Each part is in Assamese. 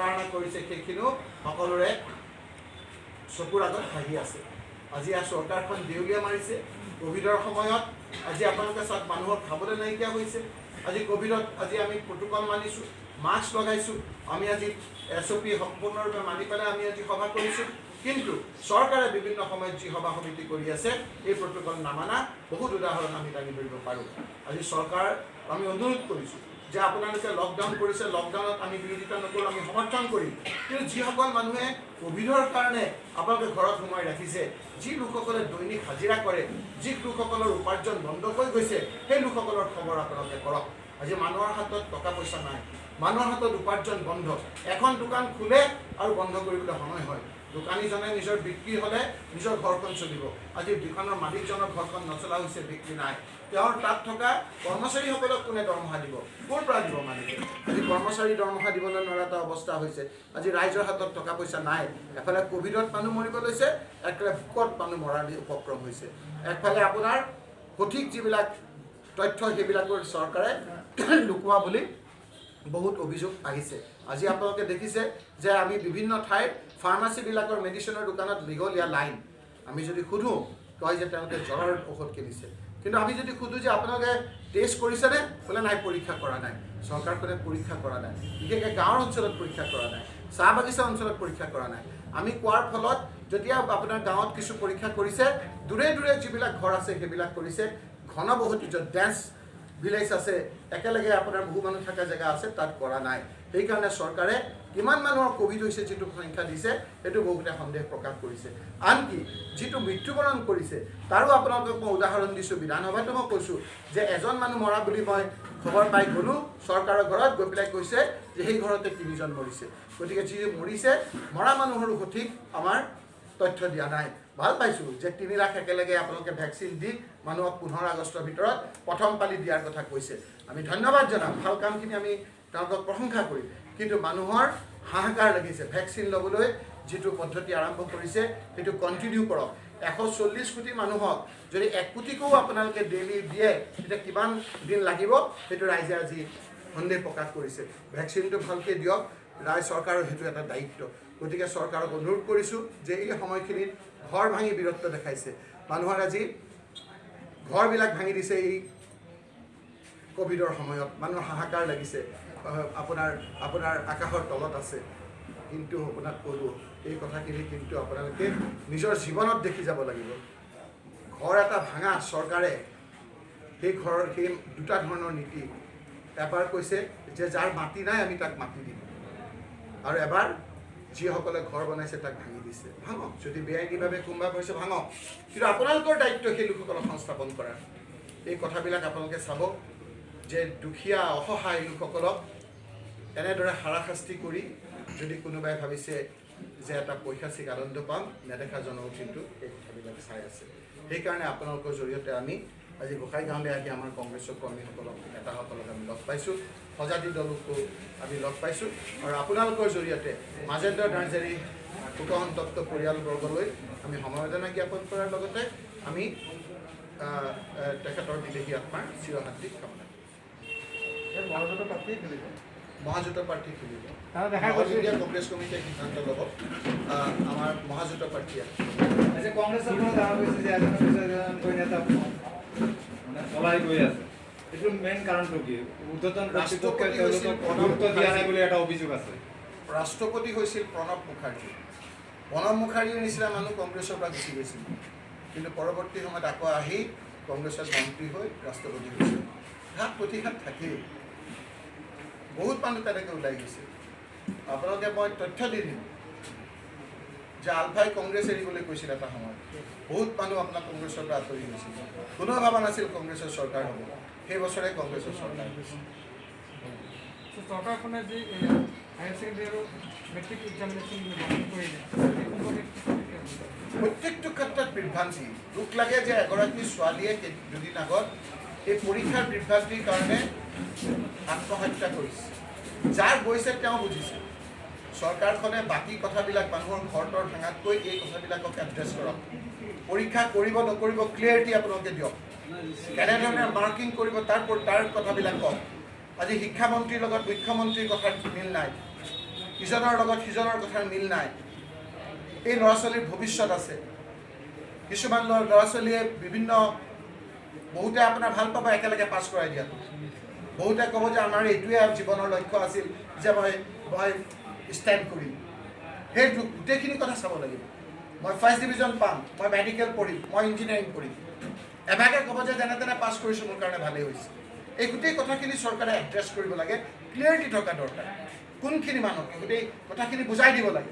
প্ৰতাৰণা কৰিছে সেইখিনিও সকলোৰে চকুৰ আগত ভাহি আছে। আজি চৰকাৰখন দেউলীয়া মাৰিছে। কোভিডৰ সময়ত আজি আপোনালোকে চাওক মানুহৰ খাবলৈ নাইকিয়া হৈছে। আজি কোভিডত আজি আমি প্ৰটোকল মানিছোঁ, মাস্ক লগাইছোঁ, আমি আজি SOP সম্পূৰ্ণৰূপে মানি পেলাই আমি আজি সভা কৰিছোঁ। কিন্তু চৰকাৰে বিভিন্ন সময়ত যি সভা সমিতি কৰি আছে এই প্ৰটোকল নামানা বহুত উদাহৰণ আমি দাঙি ধৰিব পাৰোঁ। আজি চৰকাৰ আমি অনুৰোধ কৰিছোঁ যে আপোনালোকে লকডাউন কৰিছে, লকডাউনত আমি বিৰোধিতা নকৰোঁ, আমি সমৰ্থন কৰিম। কিন্তু যিসকল মানুহে কোভিডৰ কাৰণে আপোনালোকে ঘৰত সোমাই ৰাখিছে, যি লোকসকলে দৈনিক হাজিৰা কৰে, যি লোকসকলৰ উপাৰ্জন বন্ধ হৈ গৈছে, সেই লোকসকলৰ খবৰ আপোনালোকে কৰক। আজি মানুহৰ হাতত টকা পইচা নাই, মানুহৰ হাতত উপাৰ্জন বন্ধ। এখন দোকান খোলে আৰু বন্ধ কৰিবলৈ সময় হয়। দোকানীজনে নিজৰ বিক্ৰী হ'লে নিজৰ ঘৰখন চলিব। আজি দোকানৰ মালিকজনৰ ঘৰখন নচলা হৈছে, বিক্ৰী নাই। তেওঁৰ তাত থকা কৰ্মচাৰীসকলক কোনে দৰমহা দিব? ক'ৰ পৰা দিব মালিকে? আজি কৰ্মচাৰী দৰমহা দিবলৈ নোৱাৰা এটা অৱস্থা হৈছে। আজি ৰাইজৰ হাতত টকা পইচা নাই। এফালে কোভিডত মানুহ মৰিব লৈছে, একফালে ভোকত মানুহ মৰাৰ উপক্ৰম হৈছে। একফালে আপোনাৰ সঠিক যিবিলাক তথ্য সেইবিলাকৰ চৰকাৰে লুকুওৱা বুলি বহুত অভিযোগ আহিছে। আজি আপোনালোকে দেখিছে যে আমি বিভিন্ন ঠাইত ফাৰ্মাচীবিলাকৰ মেডিচিনৰ দোকানত দীঘলীয়া লাইন। আমি যদি সোধোঁ কয় যে তেওঁলোকে জ্বৰৰ ঔষধ কিনিছে। কিন্তু আমি যদি সোধোঁ যে আপোনালোকে টেষ্ট কৰিছেনে, বোলে নাই, পৰীক্ষা কৰা নাই। চৰকাৰখনে পৰীক্ষা কৰা নাই, বিশেষকৈ গাঁৱৰ অঞ্চলত পৰীক্ষা কৰা নাই, চাহ বাগিচা অঞ্চলত পৰীক্ষা কৰা নাই। আমি কোৱাৰ ফলত যেতিয়া আপোনাৰ গাঁৱত কিছু পৰীক্ষা কৰিছে, দূৰে দূৰে যিবিলাক ঘৰ আছে সেইবিলাক কৰিছে। ঘনবসতি য'ত ডেন্স ভিলেজ আছে, একেলগে আপোনাৰ বহু মানুহ থকা জেগা আছে, তাত কৰা নাই। সেইকাৰণে চৰকাৰে কিমান মানুহৰ কোভিড হৈছে যিটো সংখ্যা দিছে সেইটো বহুতে সন্দেহ প্ৰকাশ কৰিছে। আনকি যিটো মৃত্যুবৰণ কৰিছে তাৰো আপোনালোকক মই উদাহৰণ দিছোঁ। বিধানসভাতো মই কৈছোঁ যে এজন মানুহ মৰা বুলি মই খবৰ পাই গ'লোঁ, চৰকাৰৰ ঘৰত গৈ পেলাই কৈছে যে সেই ঘৰতে 3জন মৰিছে। গতিকে যি মৰিছে, মৰা মানুহৰো সঠিক আমাৰ তথ্য দিয়া নাই। ভাল পাইছোঁ যে 3 লাখ একেলগে আপোনালোকে ভেকচিন দি মানুহক 15 আগষ্টৰ ভিতৰত প্ৰথম পালি দিয়াৰ কথা কৈছে। আমি ধন্যবাদ জনাম, ভাল কামখিনি আমি তেওঁলোকক প্ৰশংসা কৰিম। কিন্তু মানুহৰ হাহাকাৰ লাগিছে। ভেকচিন ল'বলৈ যিটো পদ্ধতি আৰম্ভ কৰিছে সেইটো কণ্টিনিউ কৰক। 140 কোটি মানুহক যদি 1 কোটিকো আপোনালোকে ডেইলি দিয়ে, তেতিয়া কিমান দিন লাগিব সেইটো ৰাইজে আজি সন্দেহ প্ৰকাশ কৰিছে। ভেকচিনটো ভালকৈ দিয়ক, ৰাজ্য চৰকাৰৰ সেইটো এটা দায়িত্ব। গতিকে চৰকাৰক অনুৰোধ কৰিছোঁ যে এই সময়খিনিত ঘৰ ভাঙি বীৰত্ব দেখাইছে। মানুহৰ আজি ঘৰবিলাক ভাঙি দিছে। এই কোভিডৰ সময়ত মানুহৰ হাহাকাৰ লাগিছে। আপোনাৰ আকাশৰ তলত আছে। কিন্তু আপোনাক ক'লোঁ এই কথাখিনি কিন্তু আপোনালোকে নিজৰ জীৱনত দেখি যাব লাগিব। ঘৰ এটা ভাঙা চৰকাৰে সেই ঘৰৰ সেই দুটা ধৰণৰ নীতি। এবাৰ কৈছে যে যাৰ মাটি নাই আমি তাক মাটি দিম, আৰু এবাৰ যিসকলে ঘৰ বনাইছে তাক ভাঙি দিছে। ভাঙক, যদি বেআইনীভাৱে কোনোবা কৈছে ভাঙক, কিন্তু আপোনালোকৰ দায়িত্ব সেই লোকসকলক সংস্থাপন কৰাৰ। এই কথাবিলাক আপোনালোকে চাব যে দুখীয়া অসহায় লোকসকলক এনেদৰে হাৰাশাস্তি কৰি যদি কোনোবাই ভাবিছে যে এটা পৈশাচিক আনন্দ পাম, নেদেখাজনেও কিন্তু এই কথাবিলাক চাই আছে। সেইকাৰণে আপোনালোকৰ জৰিয়তে আমি আজি গোসাইগাঁৱলৈ আহি আমাৰ কংগ্ৰেছৰ কৰ্মীসকলক, নেতাসকলক আমি লগ পাইছোঁ, সজাতি দলকো আমি লগ পাইছোঁ। আৰু আপোনালোকৰ জৰিয়তে মাজেন্দ্ৰ নাৰ্জাৰী শোকসন্তপ্ত পৰিয়ালবৰ্গলৈ আমি সমবেদনা জ্ঞাপন কৰাৰ লগতে আমি তেখেতৰ বিদেহী আত্মাৰ চিৰশান্তি কামনা কৰিছোঁ। মহাজোঁট প্ৰাৰ্থী খুলিব। অল ইণ্ডিয়া কংগ্ৰেছ কমিটিয়ে সিদ্ধান্ত ল'ব। আমাৰ মহাজোঁট প্ৰাৰ্থী আছে। কংগ্ৰেছৰ পৰা দাবা কৰিছে যে এজন নেতা পলাই গৈ আছে, এইটো মেইন কাৰণটো কি? উৰ্ধতন কৰ্তৃপক্ষই তেওঁলোকক গুৰুত্ব দিয়া নাই বুলি এটা অভিযোগ আছে। ৰাষ্ট্ৰপতি হৈছিল প্ৰণৱ মুখাৰ্জী। প্ৰণৱ মুখাৰ্জীৰ নিচিনা মানুহ কংগ্ৰেছৰ পৰা গুচি গৈছিল, কিন্তু পৰৱৰ্তী সময়ত আকৌ আহি কংগ্ৰেছত মন্ত্ৰী হৈ ৰাষ্ট্ৰপতি হৈছিল। ঘাট প্ৰতিঘাত থাকেই, বহুত মানুহ তেনেকৈ ওলাই গৈছে। আপোনালোকে মই তথ্য দি দিম যে আলফাই কংগ্ৰেছ এৰিবলৈ কৈছিল এটা সময়ত। বহুত মানুহ আপোনাৰ কংগ্ৰেছৰ পৰা আঁতৰি গৈছিল। কোনেও ভবা নাছিল কংগ্ৰেছৰ চৰকাৰ হ'ব। সেই বছৰে কংগ্ৰেছৰ চৰকাৰ হৈছিল। চৰকাৰখনে যি হায়াৰ ছেকেণ্ডেৰী আৰু মেট্ৰিক এক্সামিনেশ্যন কৰিলে, প্ৰত্যেকটো ক্ষেত্ৰত বিভ্ৰান্তি। দুখ লাগে যে এগৰাকী ছোৱালীয়ে দুদিন আগত এই পৰীক্ষাৰ বিভ্ৰান্তিৰ কাৰণে আত্মহত্যা কৰিছে। যাৰ গৈছে তেওঁ বুজিছে। চৰকাৰখনে বাকী কথাবিলাক মানুহৰ ঘৰতৰ ভাঙাতকৈ এই কথাবিলাকক এড্ৰেছ কৰক। পৰীক্ষা কৰিব নকৰিব ক্লিয়াৰিটি আপোনালোকে দিয়ক। কেনেধৰণে মাৰ্কিং কৰিব তাৰ কথাবিলাক কওক। আজি শিক্ষামন্ত্ৰীৰ লগত মুখ্যমন্ত্ৰীৰ কথাত মিল নাই। ইজনৰ লগত সিজনৰ কথাৰ মিল নাই। এই ল'ৰা ছোৱালীৰ ভৱিষ্যত আছে। কিছুমান ল'ৰা ছোৱালীয়ে বিভিন্ন বহুতে আপোনাৰ ভাল পাব একেলগে পাছ কৰাই দিয়াটো, বহুতে ক'ব যে আমাৰ এইটোৱে জীৱনৰ লক্ষ্য আছিল যে মই ষ্টেণ্ড কৰিম। সেই গোটেইখিনি কথা চাব লাগিব। মই ফাৰ্ষ্ট ডিভিজন পাম, মই মেডিকেল পঢ়িম, মই ইঞ্জিনিয়াৰিং পঢ়িম। এভাগে ক'ব যে যেনে তেনে পাছ কৰিছোঁ, মোৰ কাৰণে ভালেই হৈছে। এই গোটেই কথাখিনি চৰকাৰে এড্ৰেছ কৰিব লাগে, ক্লিয়াৰিটি থকা দৰকাৰ। কোনখিনি মানুহ গোটেই কথাখিনি বুজাই দিব লাগে।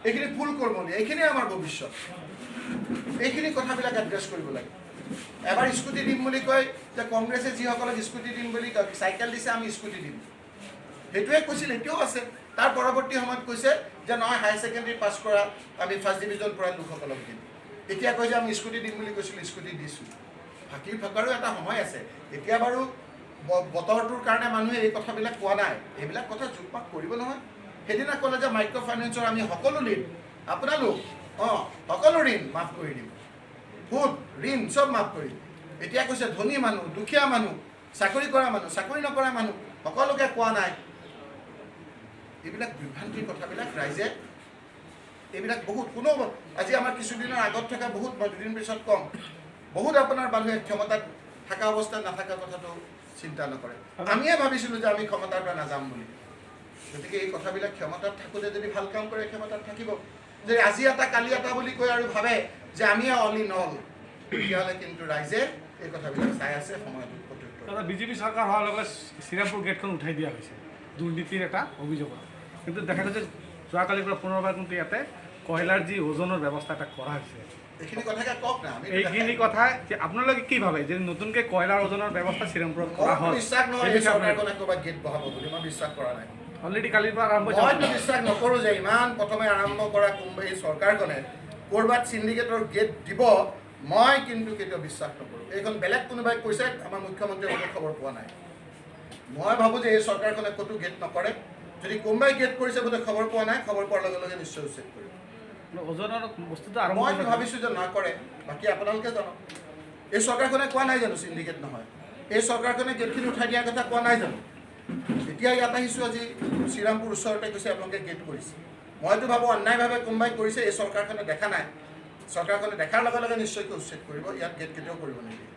এইখিনি ভুল কৰ্মনি, এইখিনিয়ে আমাৰ ভৱিষ্যত। এইখিনি কথাবিলাক এড্ৰেছ কৰিব লাগে। এবাৰ স্কুটি দিম বুলি কয় যে কংগ্ৰেছে যিসকলক স্কুটি দিম বুলি কয়, চাইকেল দিছে আমি স্কুটি দিম, সেইটোৱে কৈছিল, এতিয়াও আছে। তাৰ পৰৱৰ্তী সময়ত কৈছে যে নহয় হায়াৰ ছেকেণ্ডেৰী পাছ কৰা আমি ফাৰ্ষ্ট ডিভিজন পৰা লোকসকলক দিম। এতিয়া কয় যে আমি স্কুটি দিম বুলি কৈছিলোঁ, স্কুটি দিছোঁ। ফাঁকি ফকাৰো এটা সময় আছে। এতিয়া বাৰু বতৰটোৰ কাৰণে মানুহে এই কথাবিলাক কোৱা নাই, এইবিলাক কথা জোখপাক কৰিব নহয়। সেইদিনা ক'লে যে মাইক্ৰ' ফাইনেন্সৰ আমি সকলো ঋণ আপোনালোক সকলো ঋণ মাফ কৰি দিম, সুদ ঋণ চব মাফ কৰি দিম। এতিয়া কৈছে ধনী মানুহ, দুখীয়া মানুহ, চাকৰি কৰা মানুহ, চাকৰি নকৰা মানুহ সকলোকে কোৱা নাই। এইবিলাক বিভ্ৰান্তিৰ কথাবিলাক ৰাইজে এইবিলাক বহুত কোনো আজি আমাৰ কিছুদিনৰ আগত থকা বহুত মই দুদিন পিছত কম, বহুত আপোনাৰ মানুহে ক্ষমতাত থকা অৱস্থাত নাথাকা কথাটো চিন্তা নকৰে। আমিয়ে ভাবিছিলোঁ যে আমি ক্ষমতাৰ পৰা নাযাম বুলি। গতিকে এই কথাবিলাক ক্ষমতাত থাকোঁতে যদি ভাল কাম কৰে ক্ষমতাত থাকিব। যদি আজি এটা কালি এটা বুলি কৈ আৰু ভাবে যে আমিয়ে অল ইন অল, তেতিয়াহ'লে কিন্তু ৰাইজে এই কথাবিলাক চাই আছে। সময়টো বিজেপি চৰকাৰ হোৱাৰ লগত শ্ৰীৰামপুৰ গেটখন উঠাই দিয়া হৈছে দুৰ্নীতিৰ এটা অভিযোগত, কিন্তু দেখা গৈছে যোৱাকালিৰ পৰা পুনৰবাৰ কিন্তু ইয়াতে কয়লাৰ যি ওজনৰ ব্যৱস্থা এটা কৰা হৈছে। এইখিনি কথাকে কওক না। এইখিনি কথা যে আপোনালোকে কি ভাবে যে নতুনকৈ কয়লাৰ ওজনৰ ব্যৱস্থা শ্ৰীৰামপুৰত কৰা হ'ল? বিশ্বাস নহয় এই চৰকাৰখনে ক'ৰবাত গেট বহাব বুলি, মই বিশ্বাস কৰা নাই। অলৰেডি কালিৰ পৰা আৰম্ভ মইতো বিশ্বাস নকৰোঁ যে ইমান প্ৰথমে আৰম্ভ কৰা কোনোবা এই চৰকাৰখনে ক'ৰবাত চিণ্ডিকেটৰ গেট দিব, মই কিন্তু কেতিয়াও বিশ্বাস নকৰোঁ। এইখন বেলেগ কোনোবাই কৈছে, আমাৰ মুখ্যমন্ত্ৰীয়ে কোনো খবৰ পোৱা নাই। মই ভাবোঁ যে এই চৰকাৰখনে ক'তো গেট নকৰে। যদি কোনোবাই গেট কৰিছে বোলে খবৰ পোৱা নাই, খবৰ পোৱাৰ লগে লগে নিশ্চয় উচ্ছেদ কৰিব। ওজনৰ বস্তুটো আৰম্ভ মইতো ভাবিছোঁ যে নকৰে, বাকী আপোনালোকে জানক। এই চৰকাৰখনে কোৱা নাই জানো চিণ্ডিকেট নহয়? এই চৰকাৰখনে গেটখিনি উঠাই দিয়াৰ কথা কোৱা নাই জানো? এতিয়া ইয়াত আহিছোঁ আজি শ্ৰীৰামপুৰ ওচৰতে কৈছে আপোনালোকে গেট কৰিছে। মইতো ভাবোঁ অন্যায়ভাৱে কোনোবাই কৰিছে, এই চৰকাৰখনে দেখা নাই। চৰকাৰখনে দেখাৰ লগে লগে নিশ্চয়কৈ উচ্ছেদ কৰিব, ইয়াত গেট কেতিয়াও কৰিব নিদিয়ে।